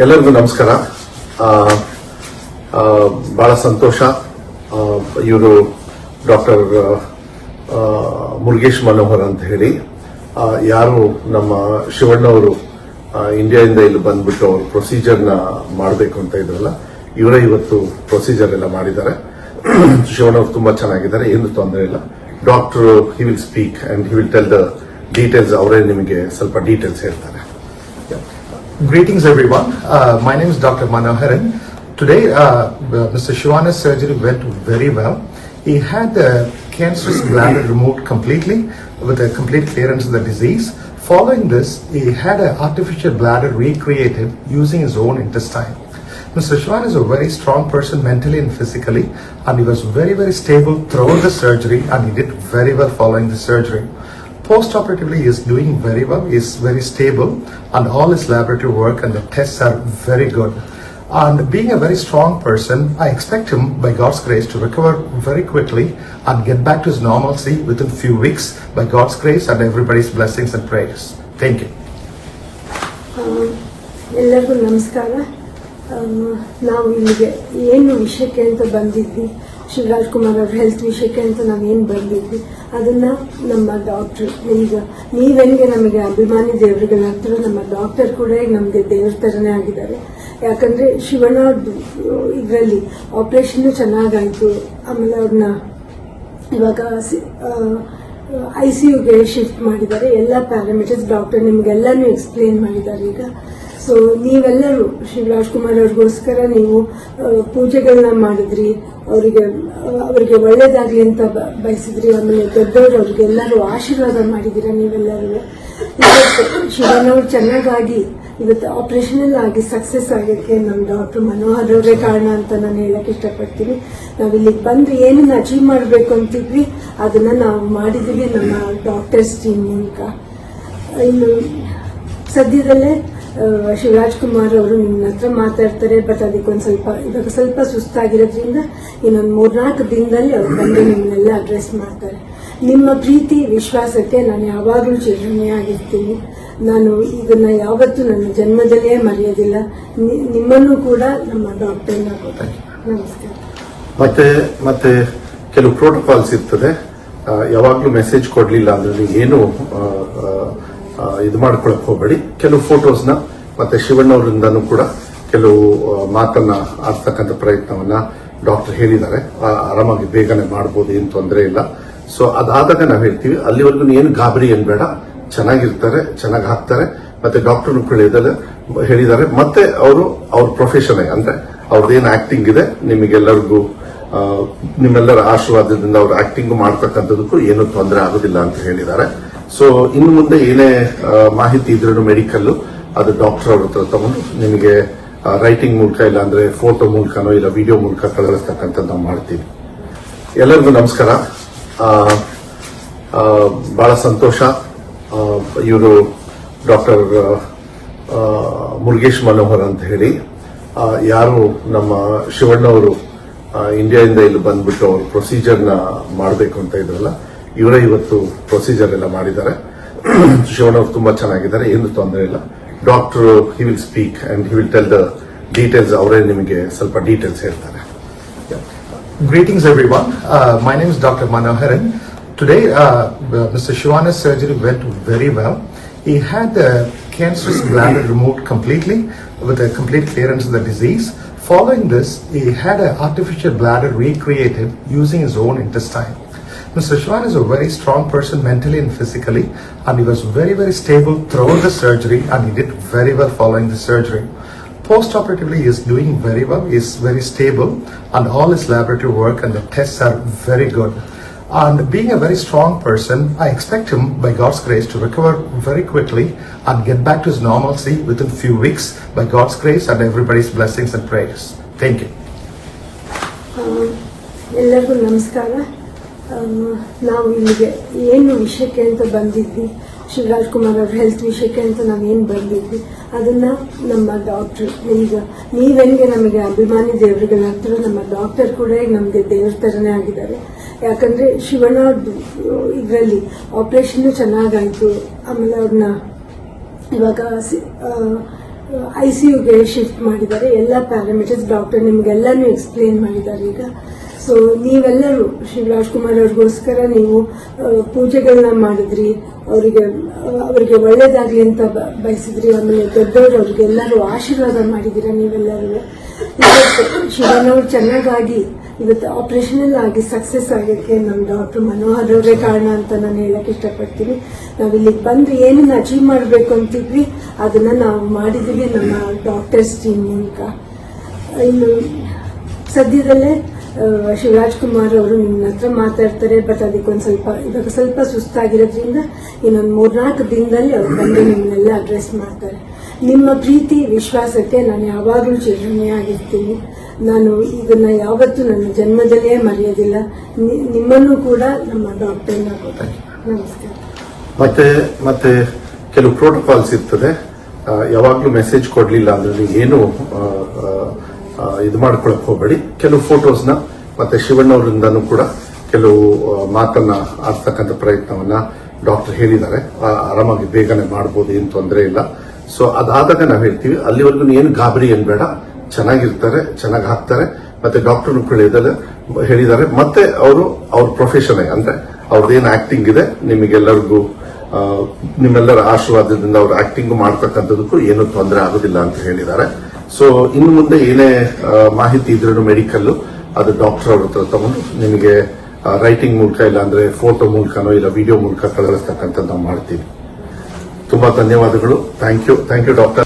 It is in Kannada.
ಎಲ್ಲರಿಗೂ ನಮಸ್ಕಾರ. ಬಹಳ ಸಂತೋಷ. ಇವರು ಡಾಕ್ಟರ್ ಮುರುಗೇಶ್ ಮನೋಹರ್ ಅಂತ ಹೇಳಿ ಯಾರು ನಮ್ಮ ಶಿವಣ್ಣವರು ಇಂಡಿಯಾದಿಂದ ಇಲ್ಲಿ ಬಂದ್ಬಿಟ್ಟು ಅವರು ಪ್ರೊಸೀಜರ್ನ ಮಾಡಬೇಕು ಅಂತ ಇದ್ರಲ್ಲ, ಇವರೇ ಇವತ್ತು ಪ್ರೊಸೀಜರ್ ಎಲ್ಲ ಮಾಡಿದ್ದಾರೆ. ಶಿವಣ್ಣವರು ತುಂಬಾ ಚೆನ್ನಾಗಿದ್ದಾರೆ, ಏನು ತೊಂದರೆ ಇಲ್ಲ. Doctor he will speak and he will tell the details. ಅವರೇ ನಿಮಗೆ ಸ್ವಲ್ಪ ಡೀಟೇಲ್ಸ್ ಹೇಳ್ತಾರೆ. Greetings everyone. My name is Dr. Manoharan. Today, Mr. Shivana's surgery went very well. He had the cancerous bladder removed completely with a complete clearance of the disease. Following this, he had an artificial bladder recreated using his own intestine. Mr. Shivana is a very strong person mentally and physically, and he was very, very stable throughout the surgery, and he did very well following the surgery. Post-operatively, he is doing very well. He is very stable, and all his laboratory work and the tests are very good. And being a very strong person, I expect him, by God's grace, to recover very quickly and get back to his normalcy within few weeks, by God's grace and everybody's blessings and prayers. Thank you. ಎಲ್ಲರಿಗೂ ನಮಸ್ಕಾರ. ನಾವು ಇಲ್ಲಿಗೆ ಏನು ವಿಷಯಕ್ಕೆ ಅಂತ ಬಂದಿದ್ವಿ, ಶಿವರಾಜ್ ಕುಮಾರ್ ಅವ್ರ ಹೆಲ್ತ್ ವಿಷಯಕ್ಕೆ ಅಂತ ನಾವೇನು ಬಂದಿದ್ವಿ, ಅದನ್ನ ನಮ್ಮ ಡಾಕ್ಟರ್, ಈಗ ನೀವೆಂಗೆ ನಮಗೆ ಅಭಿಮಾನಿ ದೇವರುಗಳಾಗ್ತಾರೋ, ನಮ್ಮ ಡಾಕ್ಟರ್ ಕೂಡ ಈಗ ನಮಗೆ ದೇವ್ರ ಥರನೇ ಆಗಿದ್ದಾರೆ. ಯಾಕಂದ್ರೆ ಶಿವಣ್ಣ ಇದರಲ್ಲಿ ಆಪರೇಷನ್ ಚೆನ್ನಾಗಾಯ್ತು. ಆಮೇಲೆ ಅವ್ರನ್ನ ಇವಾಗ ICUಗೆ ಶಿಫ್ಟ್ ಮಾಡಿದ್ದಾರೆ. ಎಲ್ಲ ಪ್ಯಾರಾಮೀಟರ್ಸ್ ಡಾಕ್ಟರ್ ನಿಮ್ಗೆಲ್ಲಾನು ಎಕ್ಸ್ಪ್ಲೇನ್ ಮಾಡಿದ್ದಾರೆ ಈಗ. ಸೊ ನೀವೆಲ್ಲರೂ ಶಿವರಾಜ್ ಕುಮಾರ್ ಅವ್ರಿಗೋಸ್ಕರ ನೀವು ಪೂಜೆಗಳನ್ನ ಮಾಡಿದ್ರಿ, ಅವರಿಗೆ ಒಳ್ಳೇದಾಗ್ಲಿ ಅಂತ ಬಯಸಿದ್ರಿ. ಆಮೇಲೆ ದೊಡ್ಡವರು ಅವ್ರಿಗೆಲ್ಲರೂ ಆಶೀರ್ವಾದ ಮಾಡಿದಿರ ನೀವೆಲ್ಲರೂ. ಶಿವಣ್ಣವ್ರು ಚೆನ್ನಾಗಾಗಿ ಇವತ್ತು ಆಪರೇಷನ್ ಆಗಿ ಸಕ್ಸಸ್ ಆಗಕ್ಕೆ ನಮ್ಮ ಡಾಕ್ಟರ್ ಮನೋಹರ್ ಅವರೇ ಕಾರಣ ಅಂತ ನಾನು ಹೇಳಕ್ ಇಷ್ಟಪಡ್ತೀನಿ. ನಾವಿಲ್ಲಿಗೆ ಬಂದು ಏನನ್ನ ಅಚೀವ್ ಮಾಡಬೇಕು ಅಂತಿದ್ವಿ ಅದನ್ನ ನಾವು ಮಾಡಿದೀವಿ ನಮ್ಮ ಡಾಕ್ಟರ್ಸ್ ಟೀಮ್ ಮೂಲಕ. ಇನ್ನು ಸದ್ಯದಲ್ಲೇ ಶಿವರಾಜ್ ಕುಮಾರ್ ಅವರು ನಿಮ್ಮ ಹತ್ರ ಮಾತಾಡ್ತಾರೆ. ಬಟ್ ಇವಾಗ ಸ್ವಲ್ಪ ಸುಸ್ತಾಗಿರೋದ್ರಿಂದ ಇನ್ನೊಂದು 3-4 ದಿನದಲ್ಲಿ ಅವ್ರು ಬಂದು ನಿಮ್ಮನ್ನೆಲ್ಲ ಅಡ್ರೆಸ್ ಮಾಡ್ತಾರೆ. ನಿಮ್ಮ ಪ್ರೀತಿ ವಿಶ್ವಾಸಕ್ಕೆ ನಾನು ಯಾವಾಗಲೂ ಚಿರಋಣಿಯಾಗಿರ್ತೀನಿ. ನಾನು ಇದನ್ನ ಯಾವತ್ತೂ ನನ್ನ ಜನ್ಮದಲ್ಲೇ ಮರೆಯೋದಿಲ್ಲ. ನಿಮ್ಮನ್ನು ಕೂಡ ನಮ್ಮ ಡಾಕ್ಟರ್ನ ನಮಸ್ಕಾರ. ಮತ್ತೆ ಕೆಲವು ಪ್ರೋಟೋಕಾಲ್ಸ್ ಇರ್ತದೆ. ಯಾವಾಗ್ಲೂ ಮೆಸೇಜ್ ಕೊಡ್ಲಿಲ್ಲ ಅಂದ್ರೆ ಏನು ಇದು ಮಾಡ್ಕೊಳಕ್ ಹೋಗಬೇಡಿ. ಕೆಲವು ಫೋಟೋಸ್ನ ಮತ್ತೆ ಶಿವಣ್ಣವರಿಂದನೂ ಕೂಡ ಕೆಲವು ಮಾತನ್ನ ಆಡ್ತಕ್ಕಂಥ ಪ್ರಯತ್ನವನ್ನ ಡಾಕ್ಟರ್ ಹೇಳಿದ್ದಾರೆ. ಆರಾಮಾಗಿ ಬೇಗನೆ ಮಾಡಬಹುದು, ಏನು ತೊಂದರೆ ಇಲ್ಲ. ಸೊ ಅದಾದಾಗ ನಾವು ಹೇಳ್ತೀವಿ, ಅಲ್ಲಿವರೆಗೂ ಏನು ಗಾಬರಿ ಏನ್ ಬೇಡ, ಚೆನ್ನಾಗಿರ್ತಾರೆ, ಚೆನ್ನಾಗಿ ಹಾಕ್ತಾರೆ. ಮತ್ತೆ ಡಾಕ್ಟರ್ನು ಕೂಡ ಹೇಳಿದ್ದಾರೆ. ಮತ್ತೆ ಅವ್ರ ಪ್ರೊಫೆಷನ್ ಅಂದ್ರೆ ಅವ್ರದ್ದೇನು ಆಕ್ಟಿಂಗ್ ಇದೆ, ನಿಮಗೆಲ್ಲರಿಗೂ ನಿಮ್ಮೆಲ್ಲರ ಆಶೀರ್ವಾದದಿಂದ ಅವ್ರ ಆಕ್ಟಿಂಗ್ ಮಾಡ್ತಕ್ಕಂಥದಕ್ಕೂ ಏನು ತೊಂದರೆ ಆಗೋದಿಲ್ಲ ಅಂತ ಹೇಳಿದ್ದಾರೆ. ಸೊ ಇನ್ನು ಮುಂದೆ ಏನೇ ಮಾಹಿತಿ ಇದ್ರೂ ಮೆಡಿಕಲ್ ಅದು ಡಾಕ್ಟರ್ ಅವ್ರ ಹತ್ರ ತಗೊಂಡು ನಿಮಗೆ ರೈಟಿಂಗ್ ಮೂಲಕ, ಇಲ್ಲ ಅಂದ್ರೆ ಫೋಟೋ ಮೂಲಕನೋ ಇಲ್ಲ ವಿಡಿಯೋ ಮೂಲಕ ಕಳಿಸ್ತಕ್ಕಂಥದ್ದು ನಾವು ಮಾಡ್ತೀವಿ. ಎಲ್ಲರಿಗೂ ನಮಸ್ಕಾರ. ಬಹಳ ಸಂತೋಷ. ಇವರು ಡಾಕ್ಟರ್ ಮುರುಗೇಶ್ ಮನೋಹರ್ ಅಂತ ಹೇಳಿ ಯಾರು ನಮ್ಮ ಶಿವಣ್ಣವರು ಇಂಡಿಯಾದಿಂದ ಇಲ್ಲಿ ಬಂದ್ಬಿಟ್ಟು ಅವರು ಪ್ರೊಸೀಜರ್ನ ಮಾಡಬೇಕು ಅಂತ ಇದ್ರಲ್ಲ, ಇವರೇ ಇವತ್ತು ಪ್ರೊಸೀಜರ್ ಎಲ್ಲ ಮಾಡಿದ್ದಾರೆ. ಶಿವಣ್ಣವರು ತುಂಬಾ ಚೆನ್ನಾಗಿದ್ದಾರೆ, ಏನು ತೊಂದರೆ ಇಲ್ಲ. Doctor he will speak and he will tell the details. ಅವರೇ ನಿಮಗೆ ಸ್ವಲ್ಪ ಡೀಟೇಲ್ಸ್ ಹೇಳ್ತಾರೆ. Greetings everyone. My name is Dr. Manoharan. Today, Mr. Shivana's surgery went very well. He had the cancerous bladder removed completely with a complete clearance of the disease. Following this, he had an artificial bladder recreated using his own intestine. Mr. Shivana is a very strong person mentally and physically, and he was very, very stable throughout the surgery, and he did very well following the surgery. Post-operatively, he is doing very well. He is very stable, and all his laboratory work and the tests are very good. And being a very strong person, I expect him, by God's grace, to recover very quickly and get back to his normalcy within few weeks, by God's grace and everybody's blessings and prayers. Thank you. ಎಲ್ಲರಿಗೂ ನಮಸ್ಕಾರ. ನಾವು ಇಲ್ಲಿಗೆ ಏನು ವಿಷಯಕ್ಕೆ ಅಂತ ಬಂದಿದ್ವಿ, ಶಿವರಾಜ್ ಕುಮಾರ್ ಅವ್ರ ಹೆಲ್ತ್ ವಿಷಯಕ್ಕೆ ಅಂತ ನಾವೇನು ಬಂದಿದ್ವಿ ಅದನ್ನ ನಮ್ಮ ಡಾಕ್ಟರ್, ಈಗ ನೀವೆಂಗೆ ನಮಗೆ ಅಭಿಮಾನಿ ದೇವರುಗಳಾಗ್ತಾರೋ, ನಮ್ಮ ಡಾಕ್ಟರ್ ಕೂಡ ಈಗ ನಮಗೆ ದೇವ್ರ ಥರನೇ ಆಗಿದ್ದಾರೆ. ಯಾಕಂದ್ರೆ ಶಿವಣ್ಣ ಇದರಲ್ಲಿ ಆಪರೇಷನ್ ಚೆನ್ನಾಗಾಯ್ತು. ಆಮೇಲೆ ಅವ್ರನ್ನ ಇವಾಗ ICUಗೆ ಶಿಫ್ಟ್ ಮಾಡಿದ್ದಾರೆ. ಎಲ್ಲ ಪ್ಯಾರಾಮೀಟರ್ಸ್ ಡಾಕ್ಟರ್ ನಿಮ್ಗೆಲ್ಲಾನು ಎಕ್ಸ್ಪ್ಲೇನ್ ಮಾಡಿದ್ದಾರೆ ಈಗ. ಸೊ ನೀವೆಲ್ಲರೂ ಶಿವರಾಜ್ ಕುಮಾರ್ ಅವ್ರಿಗೋಸ್ಕರ ನೀವು ಪೂಜೆಗಳನ್ನ ಮಾಡಿದ್ರಿ, ಅವರಿಗೆ ಒಳ್ಳೇದಾಗ್ಲಿ ಅಂತ ಬಯಸಿದ್ರಿ. ಆಮೇಲೆ ದೊಡ್ಡವರು ಅವ್ರಿಗೆಲ್ಲರೂ ಆಶೀರ್ವಾದ ಮಾಡಿದ್ದೀರಾ ನೀವೆಲ್ಲರೂ. ಶಿವನವ್ರು ಚೆನ್ನಾಗಾಗಿ ಇವತ್ತು ಆಪರೇಷನಲ್ ಆಗಿ ಸಕ್ಸಸ್ ಆಗಕ್ಕೆ ನಮ್ಮ ಡಾಕ್ಟರ್ ಮನೋಹರ್ ಅವರೇ ಕಾರಣ ಅಂತ ನಾನು ಹೇಳಕ್ ಇಷ್ಟಪಡ್ತೀನಿ. ನಾವಿಲ್ಲಿಗೆ ಬಂದು ಏನನ್ನ ಅಚೀವ್ ಮಾಡಬೇಕು ಅಂತಿದ್ವಿ ಅದನ್ನ ನಾವು ಮಾಡಿದೀವಿ ನಮ್ಮ ಡಾಕ್ಟರ್ಸ್ ಟೀಮ್ ಮೂಲಕ. ಇನ್ನು ಸದ್ಯದಲ್ಲೇ ಶಿವರಾಜ್ ಕುಮಾರ್ ಅವರು ನಿಮ್ಮ ಹತ್ರ ಮಾತಾಡ್ತಾರೆ. ಬಟ್ ಇವಾಗ ಸ್ವಲ್ಪ ಸುಸ್ತಾಗಿರೋದ್ರಿಂದ ಇನ್ನೊಂದು 3-4 ದಿನದಲ್ಲಿ ಅವ್ರು ಬಂದು ನಿಮ್ಮನ್ನೆಲ್ಲ ಅಡ್ರೆಸ್ ಮಾಡ್ತಾರೆ. ನಿಮ್ಮ ಪ್ರೀತಿ ವಿಶ್ವಾಸಕ್ಕೆ ನಾನು ಯಾವಾಗಲೂ ಚಿರಋಣಿಯಾಗಿರ್ತೀನಿ. ನಾನು ಇದನ್ನ ಯಾವತ್ತೂ ನನ್ನ ಜನ್ಮದಲ್ಲೇ ಮರೆಯೋದಿಲ್ಲ. ನಿಮ್ಮನ್ನು ಕೂಡ ನಮ್ಮ ಡಾಕ್ಟರ್ನ ನಮಸ್ಕಾರ. ಮತ್ತೆ ಕೆಲವು ಪ್ರೋಟೋಕಾಲ್ಸ್ ಇರ್ತದೆ. ಯಾವಾಗ್ಲೂ ಮೆಸೇಜ್ ಕೊಡ್ಲಿಲ್ಲ ಅಂದ್ರೆ ನೀವು ಏನು ಇದು ಮಾಡ್ಕೊಳಕ್ ಹೋಗಬೇಡಿ. ಕೆಲವು ಫೋಟೋಸ್ನ ಮತ್ತೆ ಶಿವಣ್ಣವರಿಂದನೂ ಕೂಡ ಕೆಲವು ಮಾತನ್ನ ಆಡ್ತಕ್ಕಂಥ ಪ್ರಯತ್ನವನ್ನ ಡಾಕ್ಟರ್ ಹೇಳಿದ್ದಾರೆ. ಆರಾಮಾಗಿ ಬೇಗನೆ ಮಾಡಬಹುದು, ಏನು ತೊಂದರೆ ಇಲ್ಲ. ಸೊ ಅದಾದಾಗ ನಾವು ಹೇಳ್ತೀವಿ, ಅಲ್ಲಿವರೆಗೂ ಏನು ಗಾಬರಿ ಏನ್ ಬೇಡ, ಚೆನ್ನಾಗಿರ್ತಾರೆ, ಚೆನ್ನಾಗಿ ಹಾಕ್ತಾರೆ. ಮತ್ತೆ ಡಾಕ್ಟರ್ ಹೇಳಿದ್ದಾರೆ. ಮತ್ತೆ ಅವ್ರ ಪ್ರೊಫೆಷನ್ ಅಂದ್ರೆ ಅವ್ರದ್ದೇನು ಆಕ್ಟಿಂಗ್ ಇದೆ ನಿಮಗೆಲ್ಲರಿಗೂ ನಿಮ್ಮೆಲ್ಲರ ಆಶೀರ್ವಾದದಿಂದ ಅವ್ರ ಆಕ್ಟಿಂಗ್ ಮಾಡ್ತಕ್ಕಂಥದಕ್ಕೂ ಏನು ತೊಂದರೆ ಆಗೋದಿಲ್ಲ ಅಂತ ಹೇಳಿದ್ದಾರೆ. ಸೊ ಇನ್ನು ಮುಂದೆ ಏನೇ ಮಾಹಿತಿ ಇದ್ರೂ ಮೆಡಿಕಲ್ ಅದು ಡಾಕ್ಟರ್ ಅವ್ರ ಹತ್ರ ತಗೊಂಡು ನಿಮಗೆ ರೈಟಿಂಗ್ ಮೂಲಕ ಇಲ್ಲ ಅಂದ್ರೆ ಫೋಟೋ ಮೂಲಕನೋ ಇಲ್ಲ ವಿಡಿಯೋ ಮೂಲಕ ಕಳಿಸ್ತಕ್ಕಂಥದ್ದು ನಾವು ಮಾಡ್ತೀವಿ. ತುಂಬಾ ಧನ್ಯವಾದಗಳು. Thank you doctor.